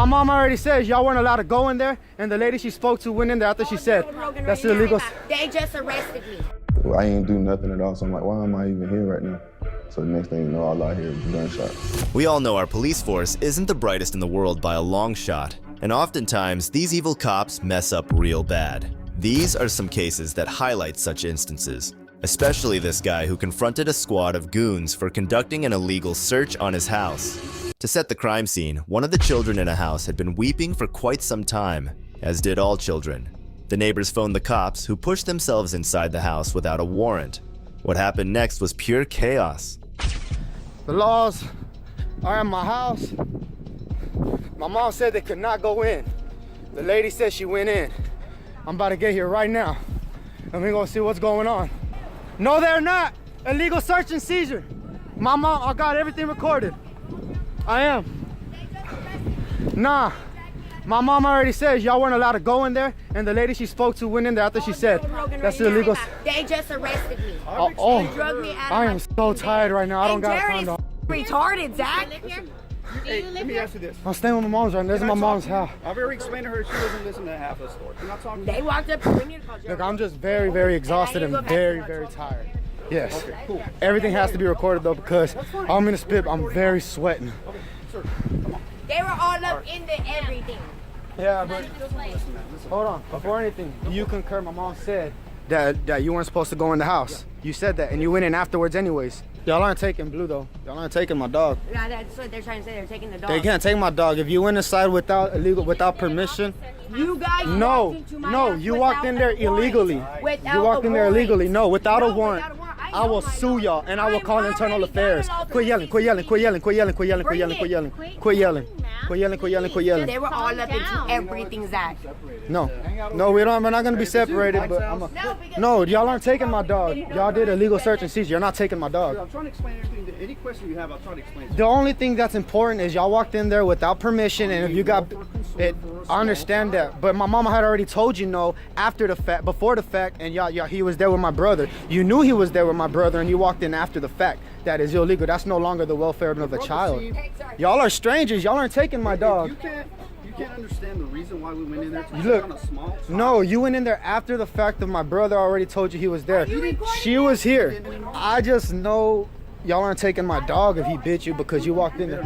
My mom already says y'all weren't allowed to go in there, and the lady she spoke to went in there after she said that's illegal. They just arrested me. I ain't do nothing at all, so I'm like, why am I even here right now? So the next thing you know, all I hear is gunshots. We all know our police force isn't the brightest in the world by a long shot, and oftentimes these evil cops mess up real bad. These are some cases that highlight such instances, especially this guy who confronted a squad of goons for conducting an illegal search on his house. To set the crime scene, one of the children in a house had been weeping for quite some time, as did all children. The neighbors phoned the cops, who pushed themselves inside the house without a warrant. What happened next was pure chaos. The laws are in my house. My mom said they could not go in. The lady said she went in. I'm about to get here right now, and we're gonna see what's going on. No, they're not. Illegal search and seizure. My mom, I got everything recorded. I am. Nah. My mom already says y'all weren't allowed to go in there, and the lady she spoke to went in there after she said that's illegal. They just arrested me. Oh, They drugged me out I of am so tired right now. I don't got time to. retarded, Zach. Hey, let me ask you this. I'm staying with my mom's right now. This is my mom's house. I've already explained to her she doesn't listen to half the story. I'm not talking. They walked up to me. Look, I'm just very, very exhausted and very, very tired. Yes. Okay, cool. Everything has to be recorded though, because I'm in a spit. I'm very sweating. Okay, sir, come on. They were all up into everything. Yeah, but hold on. Before anything, do you concur? My mom said that you weren't supposed to go in the house. You said that, and you went in afterwards anyways. Y'all aren't taking Blue though. Y'all aren't taking my dog. Yeah, that's what they're trying to say. They're taking the dog. They can't take my dog. If you went inside without permission. You guys No, walked into my no, house you walked in there without a warrant. illegally. Without You walked a in there warrant. illegally. No, without a No, warrant. without a warrant. I will sue y'all, and I will call internal affairs. Quit yelling, quit yelling, quit yelling, quit yelling, quit yelling, quit yelling, quit yelling, quit yelling, quit yelling, quit yelling, quit yelling. They were all up into everything, Zach. No, no, we're not gonna be separated. But no, y'all aren't taking my dog. Y'all did a legal search and seizure. You're not taking my dog. I'm trying to explain everything. Any question you have, I'll try to explain. The only thing that's important is y'all walked in there without permission, and if you got it, I understand that. But my mama had already told you no after the fact, before the fact, and y'all, he was there with my brother. You knew he was there with my brother, and you walked in after the fact. That is illegal. That's no longer the welfare of a child. Y'all are strangers. Y'all aren't taking my dog. You can't understand the reason why we went in there to Look, on a small child. No, you went in there after the fact of my brother already told you he was there. She was here. I just know y'all aren't taking my dog if he bit you because you walked in there.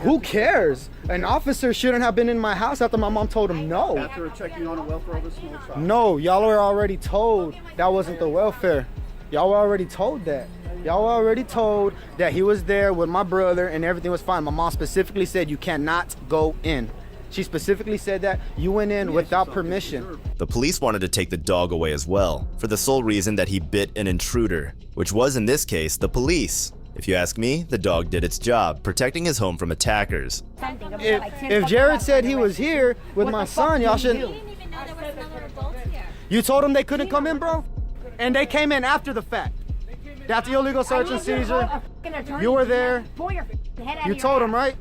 Who cares? An officer shouldn't have been in my house after my mom told him no. After checking on the welfare of a small child. No, y'all were already told that wasn't the welfare. Y'all were already told that. Y'all were already told that he was there with my brother and everything was fine. My mom specifically said you cannot go in. She specifically said that you went in without permission. The police wanted to take the dog away as well, for the sole reason that he bit an intruder, which was in this case the police. If you ask me, the dog did its job, protecting his home from attackers. If Jared said he was here with my son, y'all shouldn't. You told them they couldn't come in, bro? And they came in after the fact. That's illegal search and seizure. You were there. You told them, right?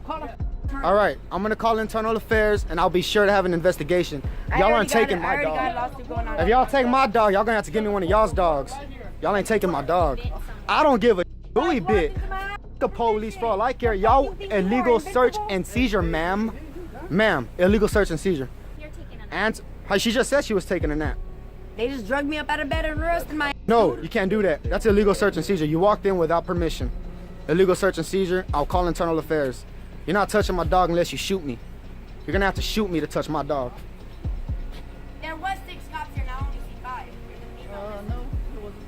All right, I'm gonna call internal affairs and I'll be sure to have an investigation. Y'all aren't taking my dog. If y'all take my dog, y'all gonna have to give me one of y'all's dogs. Y'all ain't taking my dog. I don't give a gooey bit. The police for all I care. Y'all illegal search and seizure, ma'am. Ma'am, illegal search and seizure. And she just said she was taking a nap. They just drugged me up out of bed and arrested my. No, you can't do that. That's illegal search and seizure. You walked in without permission. Illegal search and seizure, I'll call internal affairs. You're not touching my dog unless you shoot me. You're gonna have to shoot me to touch my dog. There was 6 cops here, now I only see 5. No, it wasn't.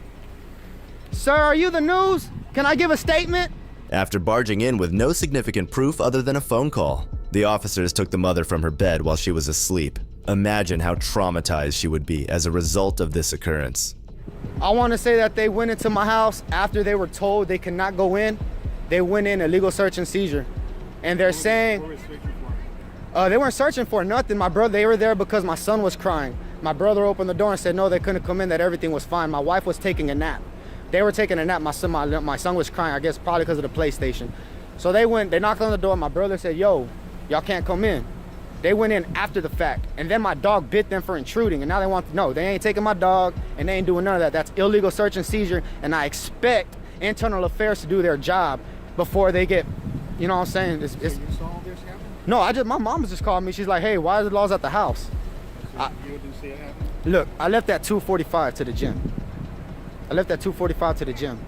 Sir, are you the news? Can I give a statement? After barging in with no significant proof other than a phone call, the officers took the mother from her bed while she was asleep. Imagine how traumatized she would be as a result of this occurrence. I want to say that they went into my house after they were told they could not go in. They went in illegal search and seizure. And they're saying they weren't searching for nothing. They were there because my son was crying. My brother opened the door and said no, they couldn't come in, that everything was fine. My wife was taking a nap. They were taking a nap. My son was crying, I guess probably because of the PlayStation. So they knocked on the door. My brother said, yo, y'all can't come in. They went in after the fact. And then my dog bit them for intruding. And now they want to know. They ain't taking my dog and they ain't doing none of that. That's illegal search and seizure. And I expect internal affairs to do their job before they get, you know what I'm saying? You saw all this happen? No, my mom just called me. She's like, hey, why are the laws at the house? You didn't see it happen? Look, I left at 2:45 to the gym. I left at 2:45 to the gym.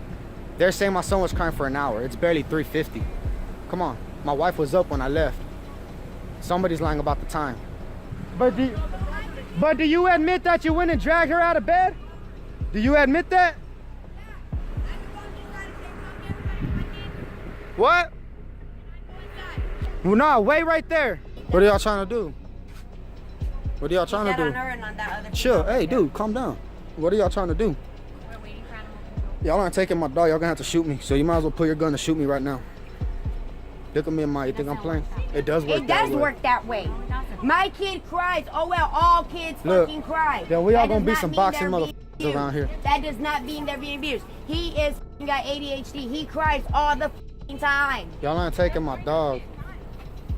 They're saying my son was crying for an hour. It's barely 3:50. Come on. My wife was up when I left. Somebody's lying about the time. But do you admit that you went and dragged her out of bed? Do you admit that? What? Well, no, wait right there. What are y'all trying to do? What are y'all trying to do? Chill. Hey, dude, calm down. What are y'all trying to do? We're waiting for animal control. Y'all aren't taking my dog. Y'all gonna have to shoot me. So you might as well pull your gun and shoot me right now. Look at me and you think I'm playing? It does work. It does work that way. My kid cries. Oh well, all kids Look, fucking cry. yeah, we all That gonna does be not some mean boxing they're being motherfuckers abused. around here. That does not mean they're being abused. He is got ADHD. He cries all the time. Y'all aren't taking my dog.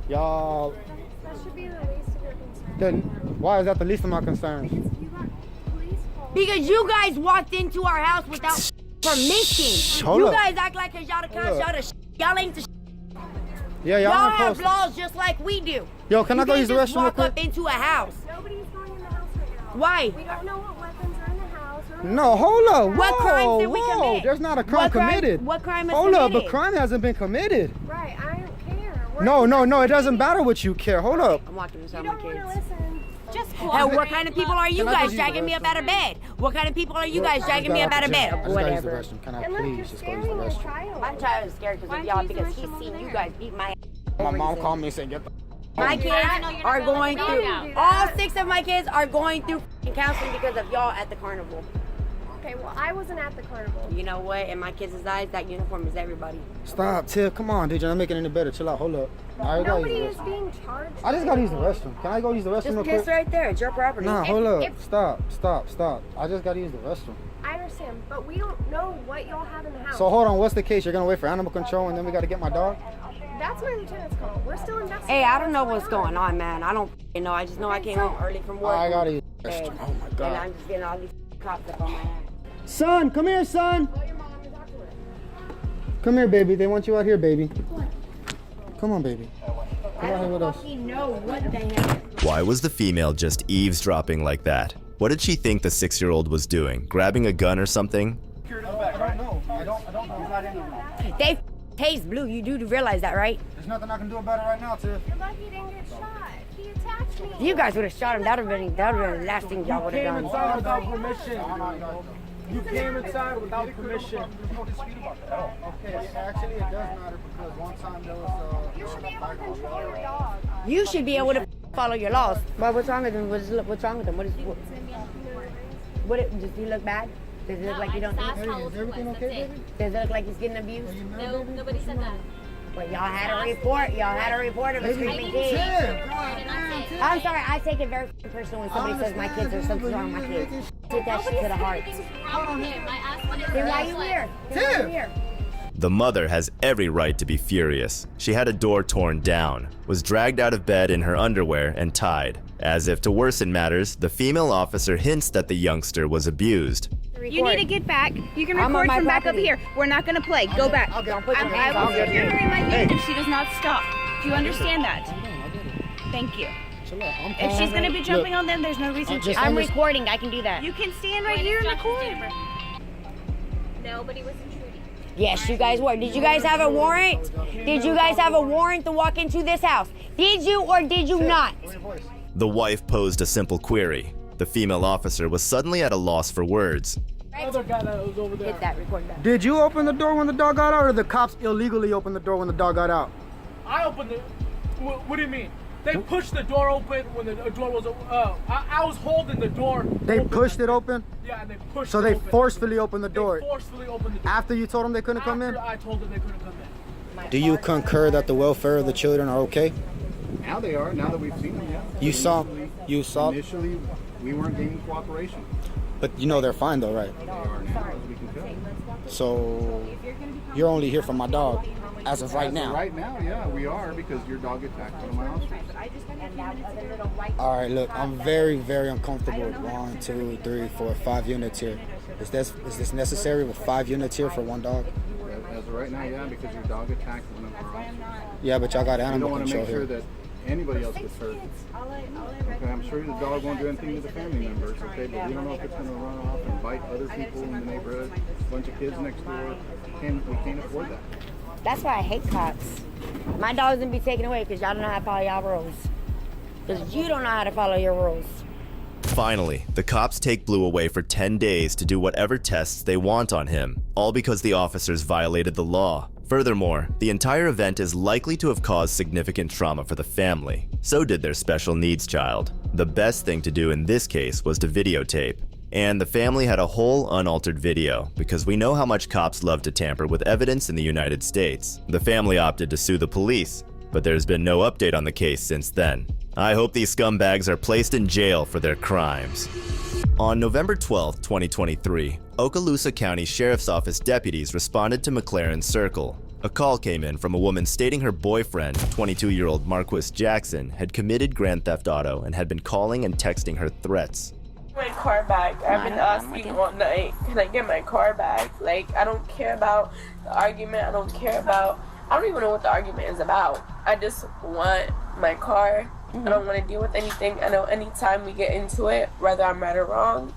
Y'all. That should be the least of your concerns. Then why is that the least of my concerns? You got police calls. Because you guys walked into our house without permission. Hold you up. guys act like y'all the cops. Hold up. Y'all the y'all ain't the Yeah, y'all Y'all aren't have supposed laws just like we do. Yo, can I You go can't use the just restroom real walk quick? up into a house. Nobody's going in the house right now. Why? We don't know what weapons are in the house. Or No, hold up. What Whoa, crimes did we whoa. commit? There's not a crime What crime- committed. what crime is Hold up, committed? but crime hasn't been committed. Right, I don't care. We're No, it doesn't matter what you care. Hold up. I'm walking You inside don't my want to kids. listen. Just Hey, what kind of people are you Can I go guys use the dragging me up out of bed? What kind of people are you Look, guys I dragging just me got up out of the gym. bed? I just gotta use the Whatever. restroom. Can I And look, please you're just go use scaring the your restroom? child. My child is scared because Why of don't y'all you use the because he's restroom seen over you there? guys beat my My mom reason. called me and said, get the My kids are going Don't through, do all that. 6 of my kids are going through f***ing counseling because of y'all at the carnival. Okay, well, I wasn't at the carnival. You know what? In my kids' eyes, that uniform is everybody. Stop, Tiff. Come on, dude. You're not making it any better. Chill out. Hold up. I gotta Nobody use is the restroom. being charged. I just gotta use the restroom. Can I go use the restroom Just real piss quick? right there. It's your property. Nah, hold up. if- Stop. I just gotta use the restroom. I understand, but we don't know what y'all have in the house. So hold on. What's the case? You're gonna wait for animal control and then we gotta get my dog? That's my lieutenant's call. We're still investigating. Hey, I don't know what's going on, man. I don't f***ing know. I just know I came home early from work. I gotta use the and, restroom. Oh my and god. I'm just getting all these cops up on my ass. Son, come here, son. Call your mom and talk to her. Come here, baby. They want you out here, baby. Come on, baby. Come out here with us. You know what the hell. Why was the female just eavesdropping like that? What did she think the 6-year-old was doing? Grabbing a gun or something? I don't know. They taste blue. You do realize that, right? There's nothing I can do about it right now, Tiff. You're lucky he didn't get shot. He attacked me. You guys would have shot him. That would have been the last thing y'all would have done. Without permission. You came inside without permission. Okay, actually it does matter because one time there was You should be able to control your dog. You should be able to follow your laws. But what's wrong with him? What's wrong with him? Does he look bad? Does it look like you don't eat? Is everything okay, baby? Does it look like he's getting abused? No, nobody said that. But y'all had a report. Y'all had a report of a screaming kid. I'm sorry. I take it very personal when somebody says my kids or something's wrong with my kids. Take that shit to the heart. Wrong with him. I asked what Then why you here? Then why you here? The mother has every right to be furious. She had a door torn down, was dragged out of bed in her underwear and tied. As if to worsen matters, the female officer hints that the youngster was abused. You need to get back. You can I'm on record my from back up property. here. We're not going to play. Go back. Don't put your I hands will on sit here me. and my hands if she does not stop. Do you understand that? Thank you. If she's going to be jumping on them, there's no reason to. I'm recording. I can do that. You can stand right here in the corner. Nobody was intruding. Yes, you guys were. Did you guys have a warrant? Did you guys have a warrant to walk into this house? Did you or did you not? The wife posed a simple query. The female officer was suddenly at a loss for words. Other guy that was over there. Hit that, record that. Did you open the door when the dog got out or the cops illegally opened the door when the dog got out? I opened it. What do you mean? They pushed the door open when the door was. I was holding the door. They open. pushed it open? Yeah, and they pushed. So it they open. forcefully opened the door? They forcefully opened the door. After you told them they couldn't come in? After I told them they couldn't come in. Do you concur that the welfare of the children are okay? Now they are. Now that we've seen them, yeah. You saw, Initially, we weren't gaining cooperation. but you know they're fine though, right? They are now, as we can tell. So you're only here for my dog as of right As of now. Right now, yeah, we are because your dog attacked one of my officers. All right, look, I'm very, very uncomfortable with 1, 2, 3, 4, 5 units here. Is this necessary with 5 units here for one dog? As of right now, yeah, because your dog attacked one of our officers. Yeah, but y'all got We animal don't want to control make sure here. that anybody else gets hurt. Okay, I'm sure the dog won't do anything to the family members, okay, but we don't know if it's going to run off and bite other people in the neighborhood, a bunch of kids next door. We can't afford that. That's why I hate cops. My dog's gonna be taken away because y'all don't know how to follow y'all rules. Because you don't know how to follow your rules. Finally, the cops take Blue away for 10 days to do whatever tests they want on him, all because the officers violated the law. Furthermore, the entire event is likely to have caused significant trauma for the family. So did their special needs child. The best thing to do in this case was to videotape. And the family had a whole unaltered video, because we know how much cops love to tamper with evidence in the United States. The family opted to sue the police, but there's been no update on the case since then. I hope these scumbags are placed in jail for their crimes. On November 12, 2023, Okaloosa County Sheriff's Office deputies responded to McLaren Circle. A call came in from a woman stating her boyfriend, 22-year-old Marquis Jackson, had committed grand theft auto and had been calling and texting her threats. My car back. I've been asking all night, can I get my car back? Like, I don't care about the argument. I don't even know what the argument is about. I just want my car. I don't want to deal with anything. I know anytime we get into it, whether I'm right or wrong,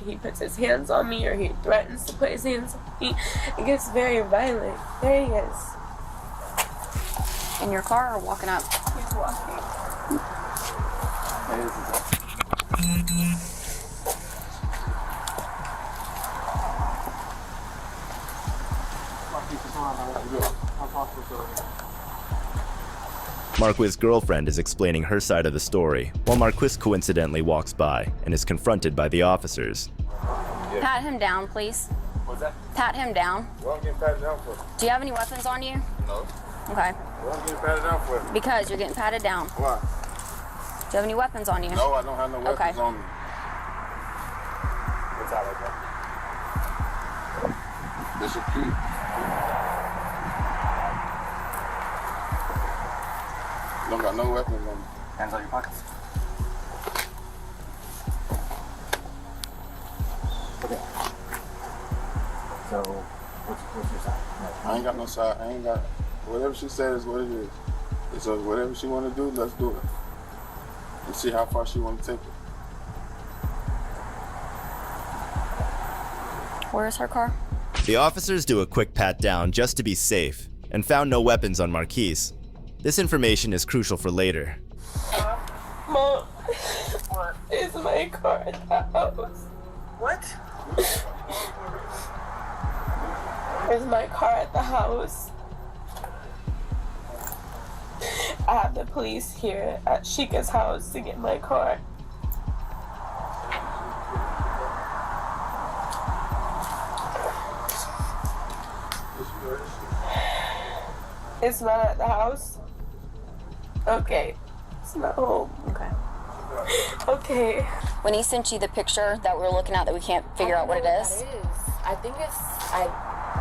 he puts his hands on me or he threatens to put his hands on me. It gets very violent. There he is. In your car or walking up? He's walking. Marquis' girlfriend is explaining her side of the story, while Marquis coincidentally walks by and is confronted by the officers. Pat him down, please. What's that? Pat him down. What I'm getting patted down for? Do you have any weapons on you? No. Okay. What I'm getting patted down for? Because you're getting patted down. Why? Do you have any weapons on you? No, I don't have no weapons Okay. on me. What's that like that? Bishop Creek. Don't got no weapons on me. Hands on your pockets. Okay. So, what's your side? I ain't got no side. I ain't got. Whatever she said is what it is. So whatever she want to do, let's do it. And see how far she want to take it. Where's her car? The officers do a quick pat down just to be safe, and found no weapons on Marquis. This information is crucial for later. Mom, is my car at the house? What? Is my car at the house? I have the police here at Sheikah's house to get my car. It's not at the house? Okay. It's not home. Okay. Okay. When he sent you the picture that we're looking at that we can't figure out what it is? I think it's,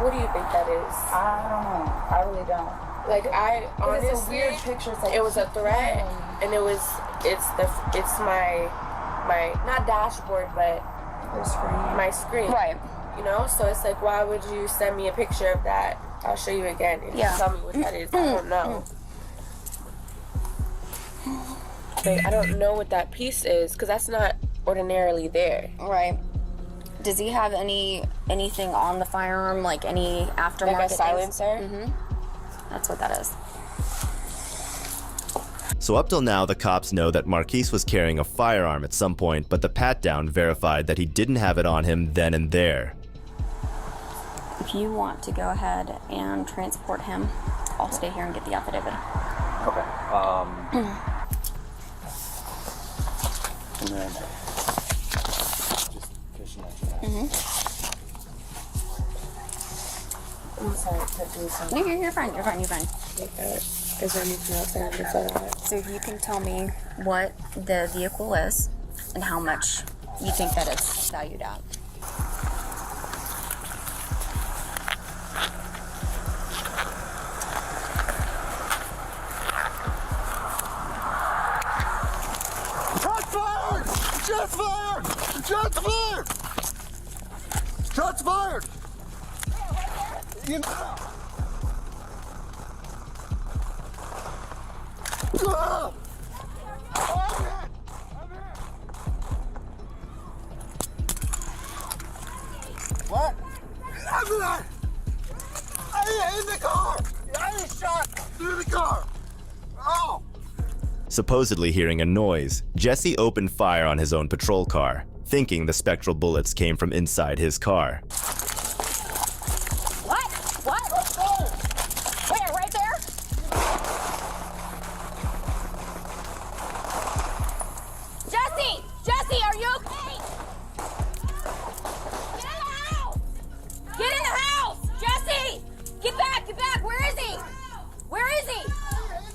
what do you think that is? I don't know. I really don't. Like, honestly, it's a weird picture. It's like it was a threat, and it's my not dashboard, but my screen. Right. You know, so it's like, why would you send me a picture of that? I'll show you again and Yeah. tell me what that is. I don't know. Like, I don't know what that piece is, because that's not ordinarily there. Right. Does he have anything on the firearm, like any aftermarket Like a things? silencer? Mm-hmm. That's what that is. So up till now, the cops know that Marquis was carrying a firearm at some point, but the pat-down verified that he didn't have it on him then and there. If you want to go ahead and transport him, I'll stay here and get the affidavit. Okay. And then just fishing at you. I'm sorry, can't do something. No, you're fine. You're fine. You're fine. Is there anything else I have to fill out? So if you can tell me what the vehicle is and how much you think that it's valued at. Shots fired! Shots fired! Shots fired! What? In the car! I was shot through the car! Oh! Supposedly hearing a noise, Jesse opened fire on his own patrol car, thinking the spectral bullets came from inside his car. What? What? Let's go. Where? Right there? Jesse! Jesse, are you okay? Get in the house! Get in the house! Jesse! Get back! Get back! Where is he? Where is he? In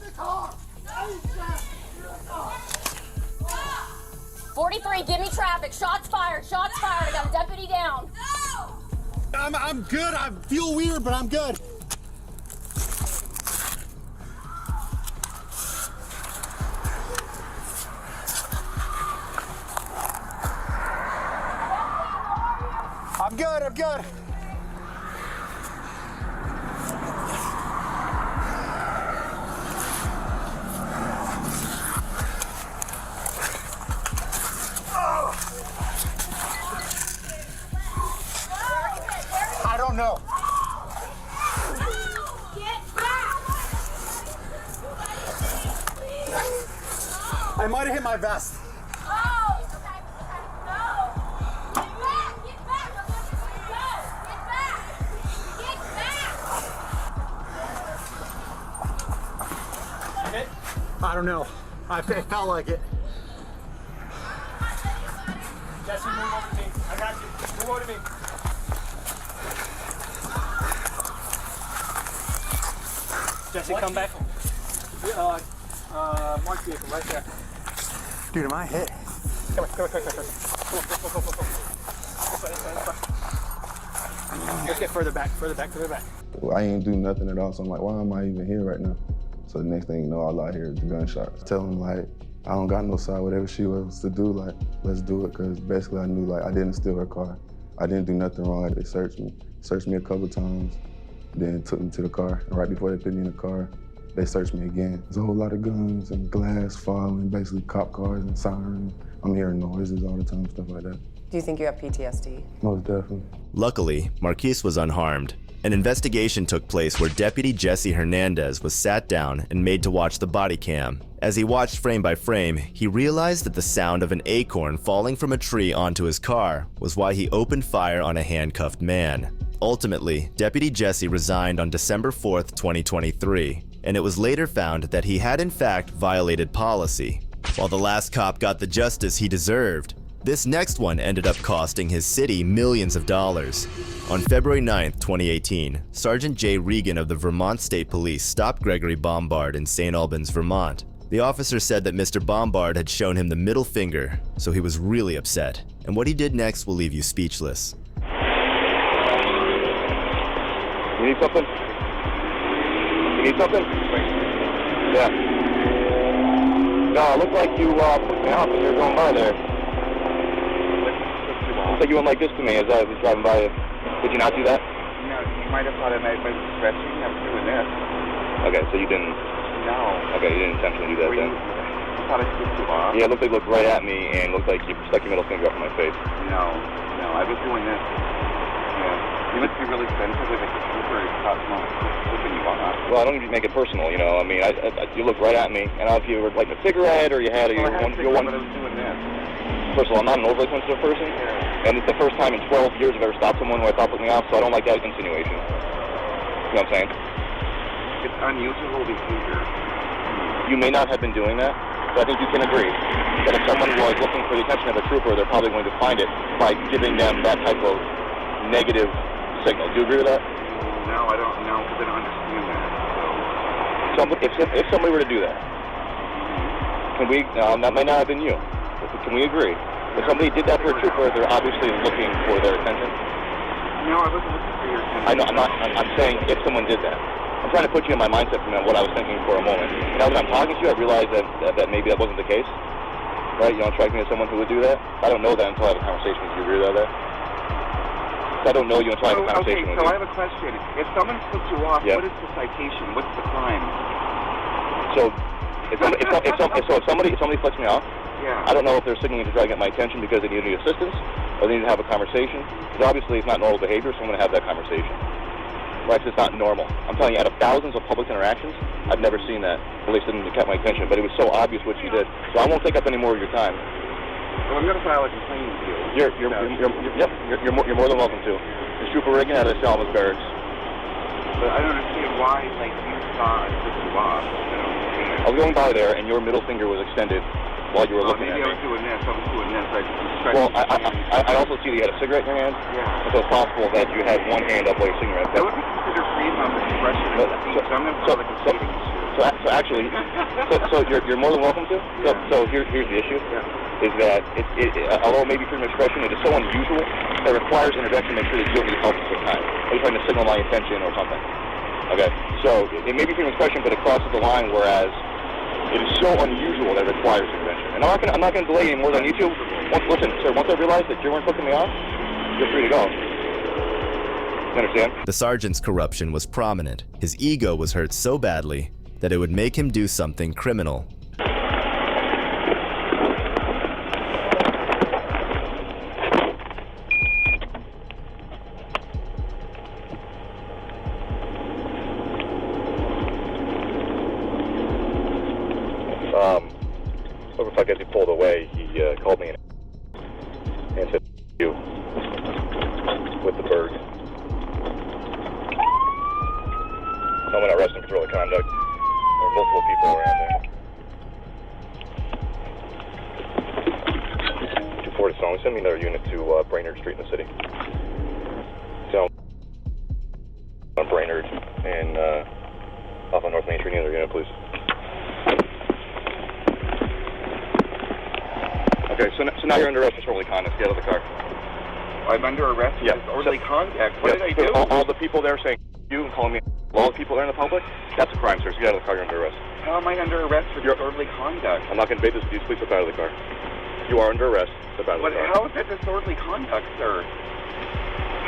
the car! 43, give me traffic. Shots fired. Shots fired. I got a deputy down. I'm good. I feel weird, but I'm good. I'm good. I'm good. I don't know. I might have hit my vest. I don't know. It felt like it. Jesse, move over to me. I got you. Move over to me. Jesse, come back. Mark vehicle right there. Dude, am I hit? Come on. Let's get further back. I ain't do nothing at all, so I'm like, why am I even here right now? So the next thing you know, all I hear is the gunshots. Tell them like, I don't got no side, whatever she was to do, like, let's do it, because basically I knew like I didn't steal her car. I didn't do nothing wrong. They searched me a couple times, then took me to the car. And right before they put me in the car, they searched me again. There's a whole lot of guns and glass falling, basically cop cars and sirens. I'm hearing noises all the time, stuff like that. Do you think you have PTSD? Most definitely. Luckily, Marquise was unharmed. An investigation took place where Deputy Jesse Hernandez was sat down and made to watch the body cam. As he watched frame by frame, he realized that the sound of an acorn falling from a tree onto his car was why he opened fire on a handcuffed man. Ultimately, Deputy Jesse resigned on December 4th, 2023, and it was later found that he had in fact violated policy. While the last cop got the justice he deserved, this next one ended up costing his city millions of dollars. On February 9th, 2018, Sergeant Jay Regan of the Vermont State Police stopped Gregory Bombard in St. Albans, Vermont. The officer said that Mr. Bombard had shown him the middle finger, so he was really upset. And what he did next will leave you speechless. You need something? You need something? Yeah. No, it looked like you put me off and you were going by there. Looks like you went like this to me as I was driving by you. Did you not do that? No, you might have thought I might be stretching. I was doing this. Okay, so you didn't... No. Okay, you didn't intentionally do that then? I thought I spooked you off. Yeah, it looked like you looked right at me and looked like you stuck your middle finger up in my face. No, I was doing this. Yeah. You must be really sensitive if the trooper is flipping you off. Well, I don't even make it personal, you know. I mean, you looked right at me, and I don't know if you were like a cigarette or you had a... Well, I had a cigarette, but I was doing this. First of all, I'm not an overly sensitive person, and it's the first time in 12 years I've ever stopped someone who I thought put me off, so I don't like that insinuation. You know what I'm saying? It's unusual behavior. You may not have been doing that, but I think you can agree that if someone was looking for the attention of a trooper, they're probably going to find it by giving them that type of negative signal. Do you agree with that? No, I don't know, because I don't understand that. So if somebody were to do that, can we, that may not have been you, but can we agree? If somebody did that for a trooper, they're obviously looking for their attention. No, I wasn't looking for your attention. I know, I'm saying if someone did that. I'm trying to put you in my mindset from what I was thinking for a moment. Now that I'm talking to you, I realize that maybe that wasn't the case. Right? You don't strike me as someone who would do that. I don't know that until I have a conversation with you. You agree with that? I don't know you until I have a conversation with you. Okay, so I have a question. If someone flipped you off, Yeah. What is the citation? What's the crime? So, If somebody flicks me off, Yeah. I don't know if they're signaling to try to get my attention because they need any assistance or they need to have a conversation. Because obviously it's not normal behavior, so I'm going to have that conversation. Right? It's not normal. I'm telling you, out of thousands of public interactions, I've never seen that. At least it didn't get my attention, but it was so obvious what she did. So I won't take up any more of your time. Well, I'm going to file a complaint with you. You're more than welcome to. It's Trooper Reagan out of the Salvas Barracks. But I don't understand why, like, you saw it flip you off. I was going by there, and your middle finger was extended while you were looking at me. Maybe I was doing this. Well, I also see that you had a cigarette in your hand. Yeah. So it's possible that you had one hand up while your cigarette. That would be considered freedom of expression. So I'm going to file a complaint against you. So actually, you're more than welcome to. So here's the issue. Is that although it may be freedom of expression, it is so unusual that it requires intervention to make sure that you don't need help at the time. Are you trying to signal my attention or something? Okay, so it may be freedom of expression, but it crosses the line, whereas it is so unusual that it requires intervention. And I'm not going to delay any more than I need to. Listen, sir, once I realize that you weren't flicking me off, you're free to go. You understand? The sergeant's corruption was prominent. His ego was hurt so badly that it would make him do something criminal. Over the fuck as he pulled away, he called me and said, you, with the bird. I'm going to arrest him for disorderly conduct. There are multiple people around there. 240 Song, send me another unit to Brainerd Street in the city. So, on Brainerd and off on North Main Street, another unit, please. Okay, so now you're under arrest for disorderly conduct. Get out of the car. I'm under arrest for disorderly conduct. What did I do? All the people there saying you and calling me all the people there in the public, that's a crime, sir. So get out of the car, you're under arrest. How am I under arrest for disorderly conduct? I'm not going to debate this with you. Please step out of the car. You are under arrest. Step out of the car. How is that disorderly conduct, sir?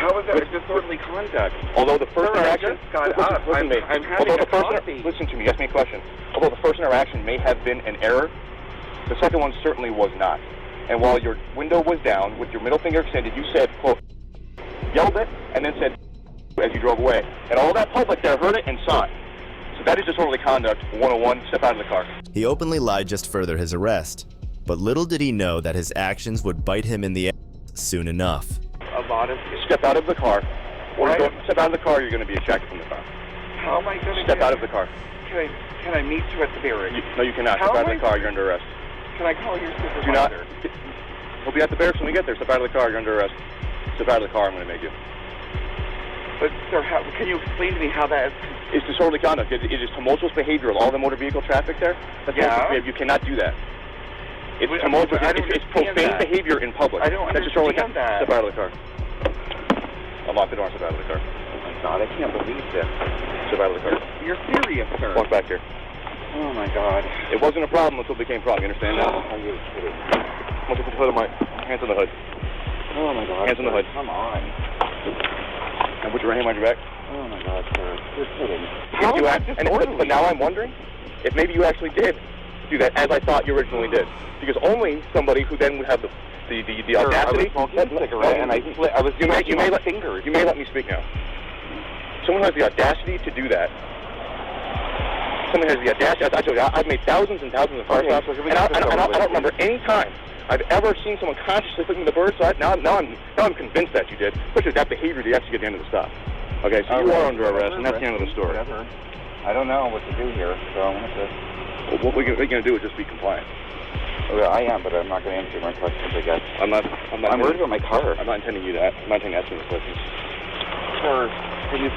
How is that disorderly conduct? Although the first interaction... I just got up. I'm having a coffee. Listen to me. Ask me a question. Although the first interaction may have been an error, the second one certainly was not. And while your window was down, with your middle finger extended, you said, quote, yelled it, and then said, as you drove away. And all that public there heard it and saw it. So that is disorderly conduct 101. Step out of the car. He openly lied just further his arrest. But little did he know that his actions would bite him in the ass soon enough. A lot of... Step out of the car. Step out of the car, you're going to be ejected from the car. How am I going to Step out of the car. Can I meet you at the barracks? No, you cannot. Step out of the car, you're under arrest. Can I call your supervisor? Do not. We'll be at the barracks when we get there. Step out of the car. You're under arrest. Step out of the car. I'm going to make you. But, sir, can you explain to me how that is? It's disorderly conduct. It is tumultuous behavior of all the motor vehicle traffic there. That's you cannot do that. It's tumultuous. It's profane behavior in public. I don't understand that. Step out of the car. I'll lock the door and step out of the car. Oh, my God. I can't believe this. Step out of the car. You're serious, sir. Walk back here. Oh, my God. It wasn't a problem until it became a problem. You understand that? Are you kidding? Put the hood on my... Hands on the hood. Oh, my God. Hands on the hood. Come on. And put your right hand behind your back. Oh, my God, sir. You're kidding. But now I'm wondering if maybe you actually did do that, as I thought you originally did. Because only somebody who then would have the audacity... I was smoking a cigarette, and I was smacking my fingers. You may let me speak now. Someone who has the audacity to do that. Someone has the audacity. I told you, I've made thousands and thousands of car stops, and I don't remember any time I've ever seen someone consciously flicking the bird. So now I'm convinced that you did. Especially that behavior that you actually get at the end of the stop. Okay, so you are under arrest, and that's the end of the story. Whatever. I don't know what to do here, so I'm going to... Well, what we're going to do is just be compliant. Well, I am, but I'm not going to answer my questions, I guess. I'm worried about my car. I'm not intending to ask you the questions. Sir, can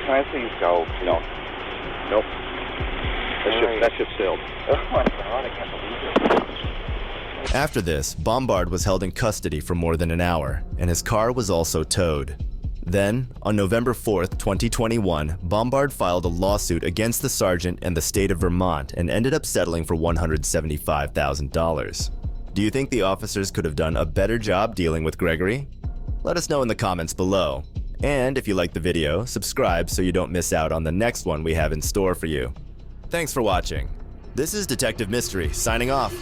I please go? No. Nope. That ship sailed. Oh my God, I can't believe it. After this, Bombard was held in custody for more than an hour, and his car was also towed. Then, on November 4th, 2021, Bombard filed a lawsuit against the sergeant and the state of Vermont and ended up settling for $175,000. Do you think the officers could have done a better job dealing with Gregory? Let us know in the comments below. And if you liked the video, subscribe so you don't miss out on the next one we have in store for you. Thanks for watching. This is Detective Mystery, signing off.